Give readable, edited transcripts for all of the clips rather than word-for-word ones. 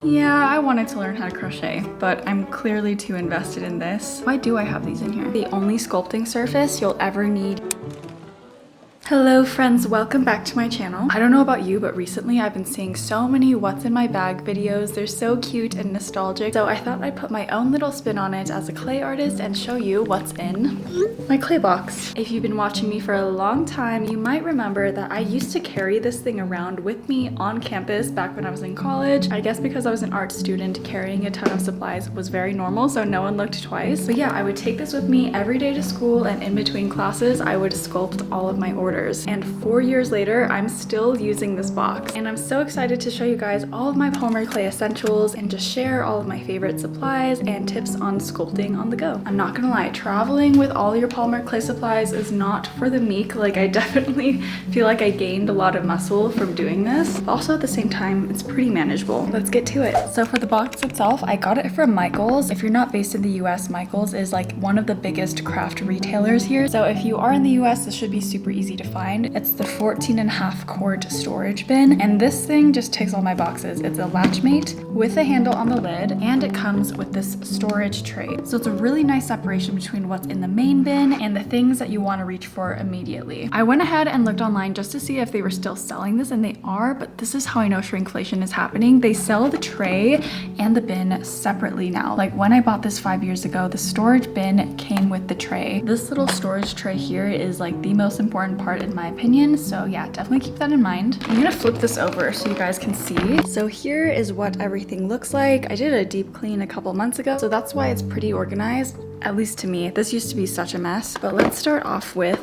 Yeah, I wanted to learn how to crochet, but I'm clearly too invested in this. Why do I have these in here? The only sculpting surface you'll ever need. Hello friends, welcome back to my channel. I don't know about you, but recently I've been seeing so many what's in my bag videos. They're so cute and nostalgic. So I thought I'd put my own little spin on it as a clay artist and show you what's in my clay box. If you've been watching me for a long time, you might remember that I used to carry this thing around with me on campus back when I was in college. I guess because I was an art student, carrying a ton of supplies was very normal, so no one looked twice. But yeah, I would take this with me every day to school, and in between classes, I would sculpt all of my orders. And 4 years later, I'm still using this box. And I'm so excited to show you guys all of my polymer clay essentials and just share all of my favorite supplies and tips on sculpting on the go. I'm not gonna lie, traveling with all your polymer clay supplies is not for the meek. Like, I definitely feel like I gained a lot of muscle from doing this. But also at the same time, it's pretty manageable. Let's get to it. So for the box itself, I got it from Michaels. If you're not based in the US, Michaels is like one of the biggest craft retailers here. So if you are in the US, this should be super easy to find. It's the 14.5 quart storage bin, and this thing just ticks all my boxes. It's a latchmate with a handle on the lid, and it comes with this storage tray. So it's a really nice separation between what's in the main bin and the things that you want to reach for immediately. I went ahead and looked online just to see if they were still selling this, and they are, but this is how I know shrinkflation is happening. They sell the tray and the bin separately now. Like when I bought this 5 years ago, the storage bin came with the tray. This little storage tray here is like the most important part in my opinion, so yeah, definitely keep that in mind. I'm gonna flip this over so you guys can see. So here is what everything looks like. I did a deep clean a couple months ago, so that's why it's pretty organized, at least to me. This used to be such a mess, but let's start off with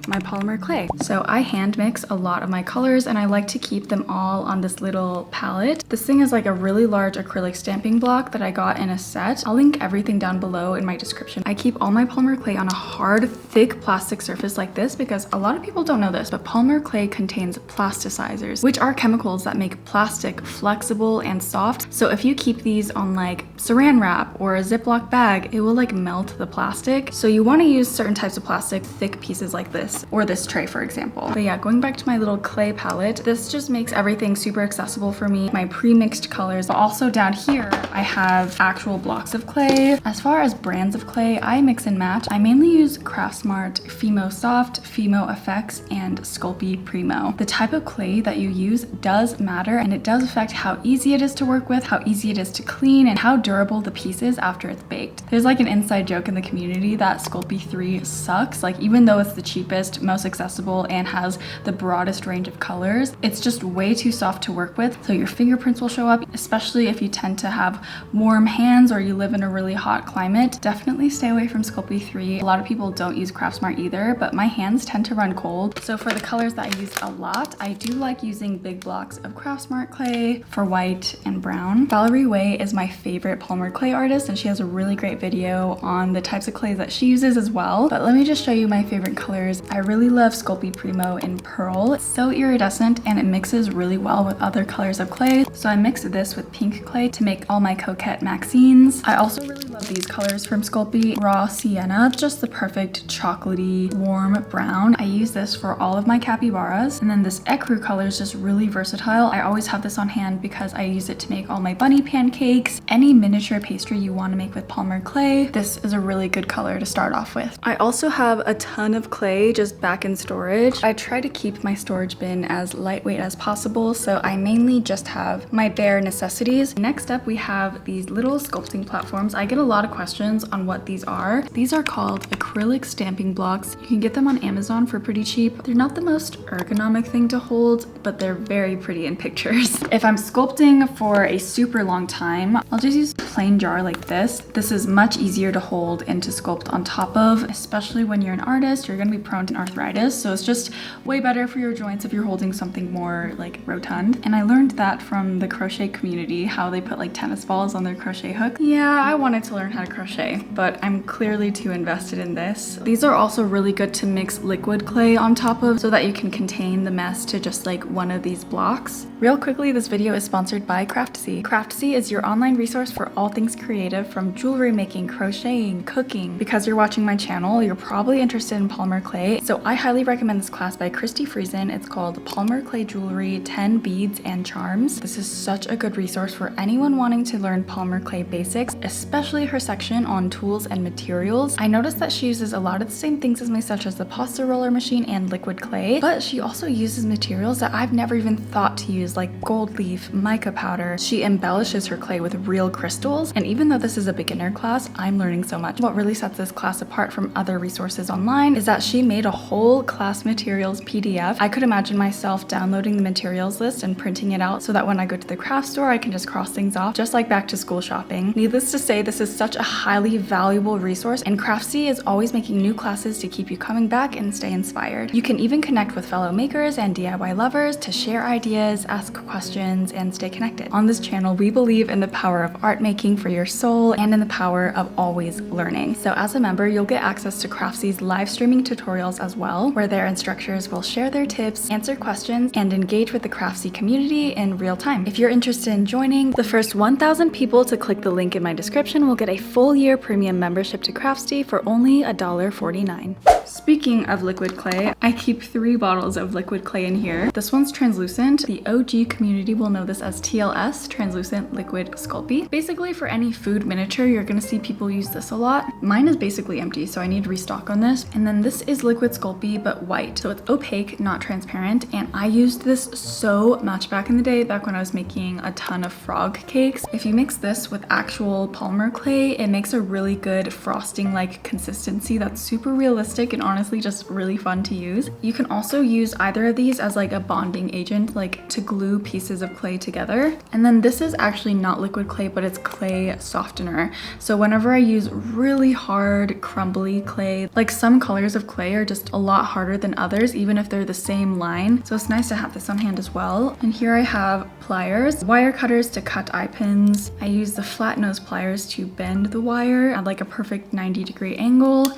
my polymer clay. So I hand mix a lot of my colors, and I like to keep them all on this little palette. This thing is like a really large acrylic stamping block that I got in a set. I'll link everything down below in my description. I keep all my polymer clay on a hard, thick plastic surface like this because a lot of people don't know this, but polymer clay contains plasticizers, which are chemicals that make plastic flexible and soft. So if you keep these on like saran wrap or a Ziploc bag, it will like melt the plastic. So you want to use certain types of plastic, thick pieces like this, or this tray, for example. But yeah, going back to my little clay palette, this just makes everything super accessible for me. My pre-mixed colors, but also down here, I have actual blocks of clay. As far as brands of clay, I mix and match. I mainly use Craftsmart, Fimo Soft, Fimo Effects, and Sculpey Primo. The type of clay that you use does matter, and it does affect how easy it is to work with, how easy it is to clean, and how durable the piece is after it's baked. There's like an inside joke in the community that Sculpey 3 sucks. Like, even though it's the cheapest, most accessible, and has the broadest range of colors, it's just way too soft to work with, so your fingerprints will show up, especially if you tend to have warm hands or you live in a really hot climate. Definitely stay away from Sculpey 3. A lot of people don't use Craftsmart either, but my hands tend to run cold. So for the colors that I use a lot, I do like using big blocks of Craftsmart clay for white and brown. Valerie Way is my favorite polymer clay artist, and she has a really great video on the types of clays that she uses as well. But let me just show you my favorite colors. I really love Sculpey Primo in Pearl. It's so iridescent and it mixes really well with other colors of clay. So I mixed this with pink clay to make all my Coquette Maxines. I also really love these colors from Sculpey. Raw Sienna, just the perfect chocolatey, warm brown. I use this for all of my capybaras. And then this ecru color is just really versatile. I always have this on hand because I use it to make all my bunny pancakes. Any miniature pastry you want to make with polymer clay, this is a really good color to start off with. I also have a ton of clay just back in storage. I try to keep my storage bin as lightweight as possible, so I mainly just have my bare necessities. Next up, we have these little sculpting platforms. I get a lot of questions on what these are. These are called acrylic stamping blocks. You can get them on Amazon for pretty cheap. They're not the most ergonomic thing to hold, but they're very pretty in pictures. If I'm sculpting for a super long time, I'll just use a plain jar like this. This is much easier to hold and to sculpt on top of, especially when you're an artist. You're gonna be prone to arthritis, so it's just way better for your joints if you're holding something more like rotund. And I learned that from the crochet community, how they put like tennis balls on their crochet hook. Yeah, I wanted to learn how to crochet, but I'm clearly too invested in this. These are also really good to mix liquid clay on top of so that you can contain the mess to just like one of these blocks. Real quickly, this video is sponsored by Craftsy. Craftsy is your online resource for all things creative, from jewelry making, crocheting, cooking. Because you're watching my channel, you're probably interested in polymer clay, So I highly recommend this class by Christy Friesen. It's called Polymer Clay Jewelry, 10 Beads and Charms. This is such a good resource for anyone wanting to learn polymer clay basics, especially her section on tools and materials. I noticed that she uses a lot of the same things as me, such as the pasta roller machine and liquid clay, but she also uses materials that I've never even thought to use, like gold leaf, mica powder. She embellishes her clay with real crystals, and even though this is a beginner class, I'm learning so much. What really sets this class apart from other resources online is that she made a whole class materials PDF. I could imagine myself downloading the materials list and printing it out so that when I go to the craft store, I can just cross things off, just like back to school shopping. Needless to say, this is such a highly valuable resource, and Craftsy is always making new classes to keep you coming back and stay inspired. You can even connect with fellow makers and DIY lovers to share ideas, ask questions, and stay connected. On this channel, we believe in the power of art making for your soul and in the power of always learning. So as a member, you'll get access to Craftsy's live streaming tutorials as well, where their instructors will share their tips, answer questions, and engage with the Craftsy community in real time. If you're interested in joining, the first 1,000 people to click the link in my description will get a full year premium membership to Craftsy for only $1.49. Speaking of liquid clay, I keep 3 bottles of liquid clay in here. This one's translucent. The OG community will know this as TLS, Translucent Liquid Sculpey. Basically, for any food miniature, you're gonna see people use this a lot. Mine is basically empty, so I need to restock on this. And then this is liquid Sculpey, but white. So it's opaque, not transparent. And I used this so much back in the day, back when I was making a ton of frog cakes. If you mix this with actual polymer clay, it makes a really good frosting-like consistency that's super realistic and honestly just really fun to use. You can also use either of these as like a bonding agent, like to glue pieces of clay together. And then this is actually not liquid clay, but it's clay softener. So whenever I use really hard, crumbly clay, like some colors of clay are just a lot harder than others, even if they're the same line. So it's nice to have this on hand as well. And here I have pliers, wire cutters to cut eye pins. I use the flat nose pliers to bend the wire at like a perfect 90-degree angle.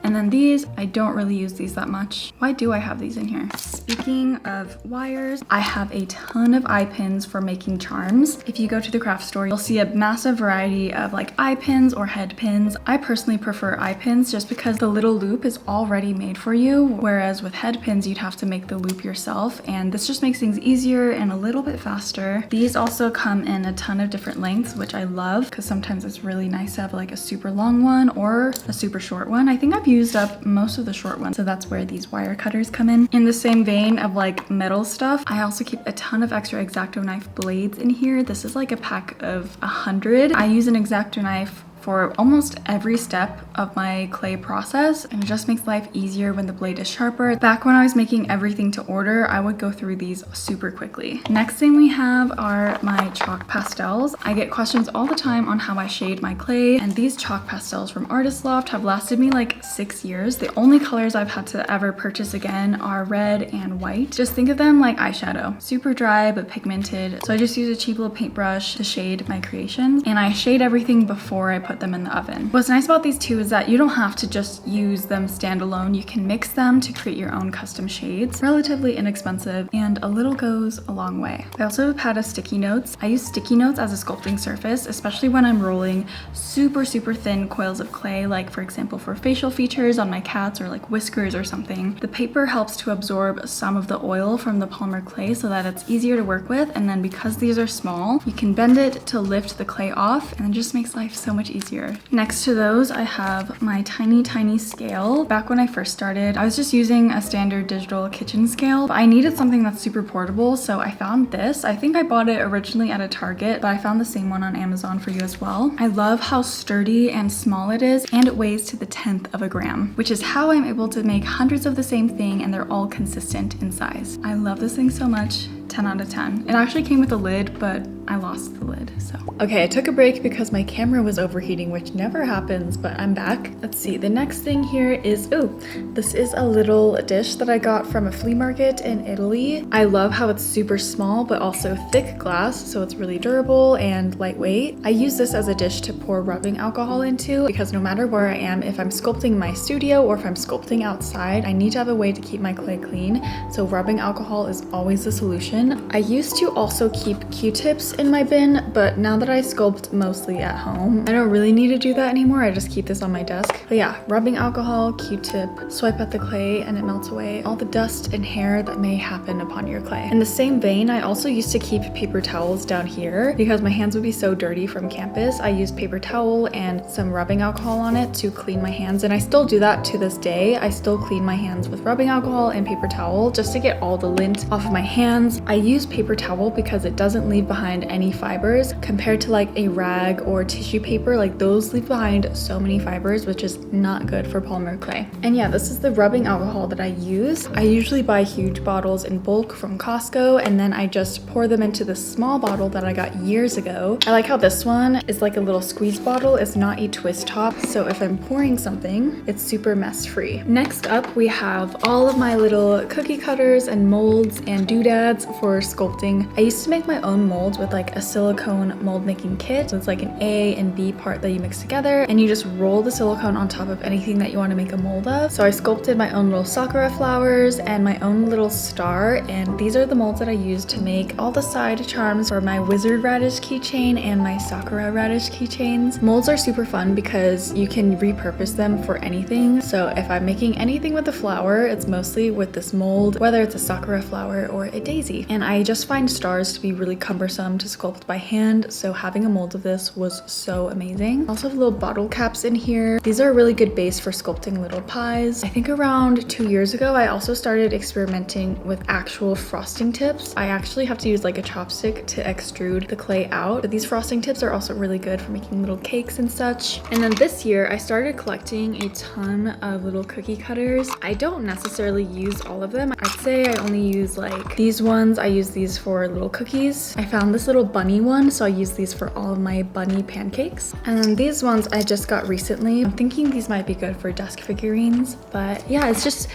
And then these, I don't really use these that much. Why do I have these in here? Speaking of wires, I have a ton of eye pins for making charms. If you go to the craft store, you'll see a massive variety of like eye pins or head pins. I personally prefer eye pins just because the little loop is already made for you, whereas with head pins, you'd have to make the loop yourself. And this just makes things easier and a little bit faster. These also come in a ton of different lengths, which I love because sometimes it's really nice to have like a super long one or a super short one. I think I've used up most of the short ones, so that's where these wire cutters come in. In the same vein of like metal stuff, I also keep a ton of extra X-Acto knife blades in here. This is like a pack of 100. I use an X-Acto knife for almost every step of my clay process, and it just makes life easier when the blade is sharper. Back when I was making everything to order, I would go through these super quickly. Next thing we have are my chalk pastels. I get questions all the time on how I shade my clay, and these chalk pastels from Artist Loft have lasted me like 6 years. The only colors I've had to ever purchase again are red and white. Just think of them like eyeshadow. Super dry but pigmented. So I just use a cheap little paintbrush to shade my creations, and I shade everything before I put them in the oven. What's nice about these two is that you don't have to just use them standalone. You can mix them to create your own custom shades. Relatively inexpensive, and a little goes a long way. I also have a pad of sticky notes. I use sticky notes as a sculpting surface, especially when I'm rolling super thin coils of clay, like for example for facial features on my cats or like whiskers or something. The paper helps to absorb some of the oil from the polymer clay so that it's easier to work with, and then because these are small, you can bend it to lift the clay off, and it just makes life so much easier. Next to those, I have my tiny scale. Back when I first started, I was just using a standard digital kitchen scale, but I needed something that's super portable, so I found this. I think I bought it originally at a Target, but I found the same one on Amazon for you as well. I love how sturdy and small it is, and it weighs to the 1/10 of a gram, which is how I'm able to make hundreds of the same thing, and they're all consistent in size. I love this thing so much. 10 out of 10. It actually came with a lid, but I lost the lid, so. Okay, I took a break because my camera was overheating, which never happens, but I'm back. Let's see, the next thing here is, this is a little dish that I got from a flea market in Italy. I love how it's super small, but also thick glass, so it's really durable and lightweight. I use this as a dish to pour rubbing alcohol into, because no matter where I am, if I'm sculpting in my studio or if I'm sculpting outside, I need to have a way to keep my clay clean, so rubbing alcohol is always the solution. bin. I used to also keep Q-tips in my bin, but now that I sculpt mostly at home, I don't really need to do that anymore. I just keep this on my desk. But yeah, rubbing alcohol, Q-tip, swipe at the clay, and it melts away all the dust and hair that may happen upon your clay. In the same vein, I also used to keep paper towels down here because my hands would be so dirty from campus. I used paper towel and some rubbing alcohol on it to clean my hands, and I still do that to this day. I still clean my hands with rubbing alcohol and paper towel just to get all the lint off of my hands. I use paper towel because it doesn't leave behind any fibers compared to like a rag or tissue paper. Like those leave behind so many fibers, which is not good for polymer clay. And yeah, this is the rubbing alcohol that I use. I usually buy huge bottles in bulk from Costco, and then I just pour them into this small bottle that I got years ago. I like how this one is like a little squeeze bottle. It's not a twist top, so if I'm pouring something, it's super mess free. Next up, we have all of my little cookie cutters and molds and doodads for sculpting. I used to make my own molds with like a silicone mold making kit. So it's like an A and B part that you mix together, and you just roll the silicone on top of anything that you want to make a mold of. So I sculpted my own little sakura flowers and my own little star, and these are the molds that I used to make all the side charms for my wizard radish keychain and my sakura radish keychains. Molds are super fun because you can repurpose them for anything. So if I'm making anything with a flower, it's mostly with this mold, whether it's a sakura flower or a daisy. And I just find stars to be really cumbersome to sculpt by hand, so having a mold of this was so amazing. I also have little bottle caps in here. These are a really good base for sculpting little pies. I think around 2 years ago, I also started experimenting with actual frosting tips. I actually have to use like a chopstick to extrude the clay out, but these frosting tips are also really good for making little cakes and such. And then this year, I started collecting a ton of little cookie cutters. I don't necessarily use all of them. I'd say I only use like these ones. I use these for little cookies. I found this little bunny one, so I use these for all of my bunny pancakes. And then these ones I just got recently. I'm thinking these might be good for desk figurines, but yeah, it's just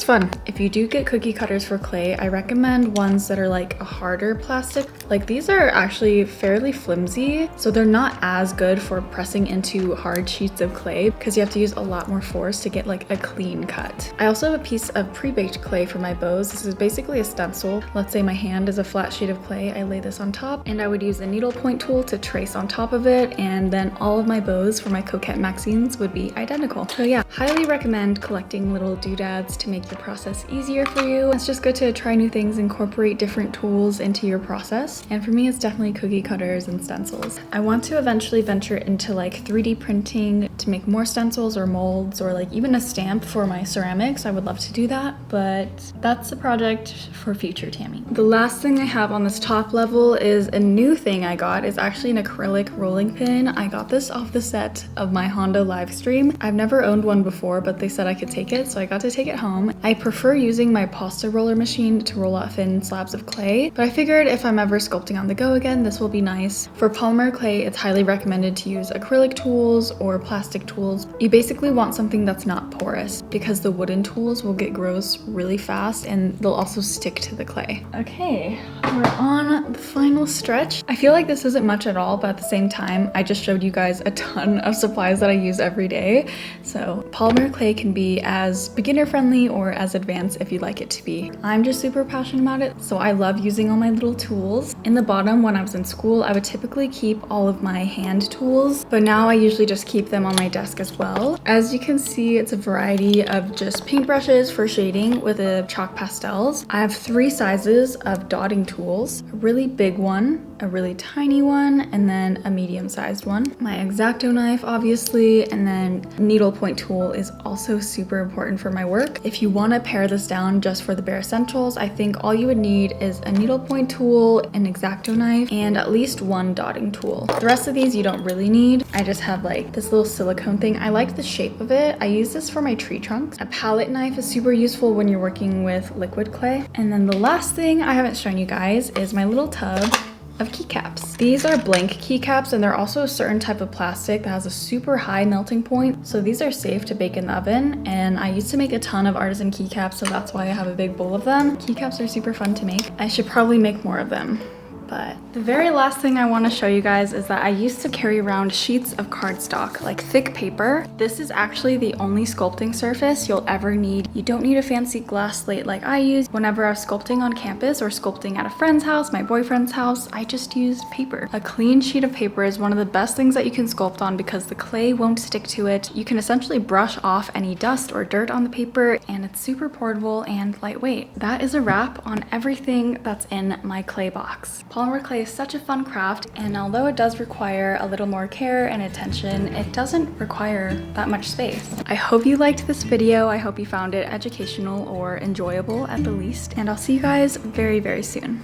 fun. If you do get cookie cutters for clay, I recommend ones that are like a harder plastic. Like these are actually fairly flimsy, so they're not as good for pressing into hard sheets of clay because you have to use a lot more force to get like a clean cut. I also have a piece of pre-baked clay for my bows. This is basically a stencil. Let's say my hand is a flat sheet of clay. I lay this on top, and I would use a needlepoint tool to trace on top of it, and then all of my bows for my Coquette Maxines would be identical. So yeah, highly recommend collecting little doodads to make the process easier for you. It's just good to try new things, incorporate different tools into your process. And for me, it's definitely cookie cutters and stencils. I want to eventually venture into like 3D printing to make more stencils or molds, or like even a stamp for my ceramics. I would love to do that, but that's a project for future Tammy. The last thing I have on this top level is a new thing I got. It's actually an acrylic rolling pin. I got this off the set of my Honda live stream. I've never owned one before, but they said I could take it, so I got to take it home. I prefer using my pasta roller machine to roll out thin slabs of clay, but I figured if I'm ever sculpting on the go again, this will be nice. For polymer clay, it's highly recommended to use acrylic tools or plastic tools. You basically want something that's not porous because the wooden tools will get gross really fast and they'll also stick to the clay. Okay, we're on the final stretch. I feel like this isn't much at all, but at the same time, I just showed you guys a ton of supplies that I use every day. So polymer clay can be as beginner friendly or as advanced if you'd like it to be. I'm just super passionate about it, so I love using all my little tools. In the bottom, when I was in school, I would typically keep all of my hand tools, but now I usually just keep them on my desk as well. As you can see, it's a variety of just paintbrushes for shading with a chalk pastels. I have 3 sizes of dotting tools, a really big one, a really tiny one, and then a medium-sized one. My X-Acto knife, obviously, and then needlepoint tool is also super important for my work. If you want to pare this down just for the bare essentials, I think all you would need is a needlepoint tool, an X-Acto knife, and at least 1 dotting tool. The rest of these you don't really need. I just have like this little silicone thing. I like the shape of it. I use this for my tree trunks. A palette knife is super useful when you're working with liquid clay. And then the last thing I haven't shown you guys is my little tub of keycaps. These are blank keycaps, and they're also a certain type of plastic that has a super high melting point, so these are safe to bake in the oven. And I used to make a ton of artisan keycaps, so that's why I have a big bowl of them. Keycaps are super fun to make. I should probably make more of them, But the very last thing I want to show you guys is that I used to carry around sheets of cardstock, like thick paper. This is actually the only sculpting surface you'll ever need. You don't need a fancy glass slate like I use. Whenever I was sculpting on campus or sculpting at a friend's house, my boyfriend's house, I just used paper. A clean sheet of paper is one of the best things that you can sculpt on because the clay won't stick to it. You can essentially brush off any dust or dirt on the paper, and it's super portable and lightweight. That is a wrap on everything that's in my clay box. Polymer clay is such a fun craft, and although it does require a little more care and attention, it doesn't require that much space. I hope you liked this video. I hope you found it educational or enjoyable at the least, and I'll see you guys very, very soon.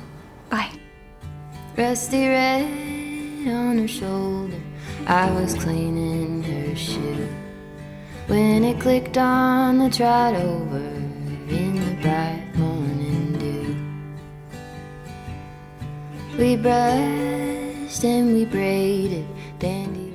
Bye. Rusty red on her shoulder, I was cleaning her shoe when it clicked on the trot over in the bright morning dew. We brushed and we braided dandy.